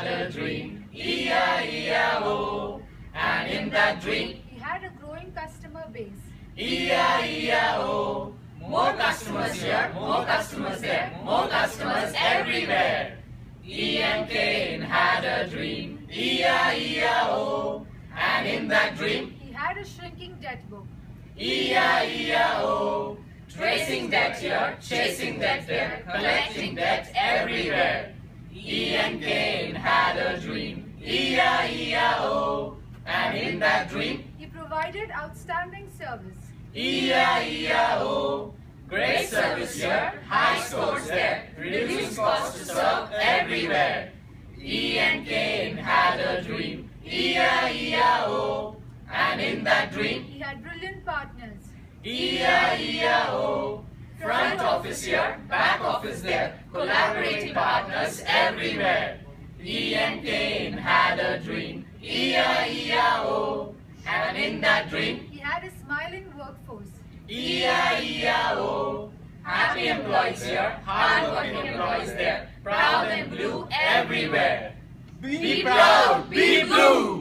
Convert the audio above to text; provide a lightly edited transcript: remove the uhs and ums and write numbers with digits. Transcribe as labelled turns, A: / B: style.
A: had a dream, E-I-E-I-O. And in that dream,
B: he had a growing customer base.
A: E-I-E-I-O. More customers here, more customers there, more customers everywhere. Ian Kane had a dream, E-I-E-I-O. And in that dream,
B: he had a shrinking debt book.
A: E-I-E-I-O. Tracing debt here, chasing debt there, collecting debt everywhere. Ian Kane had a dream, E-I-E-I-O. And in that dream,
B: he provided outstanding service.
A: E-I-E-I-O. Great service here, high scores there, reducing costs to serve everywhere. Ian Kane had a dream, E-I-E-I-O. And in that dream,
B: he had brilliant partners.
A: E-I-E-I-O. Front office here, back office there, collaborating partners everywhere. Ian Kane had a dream, E-I-E-I-O. And in that dream,
B: he had a smiling workforce.
A: E-I-E-I-O. Happy employees here, hard-working employees there, proud and blue everywhere. Be proud, be blue!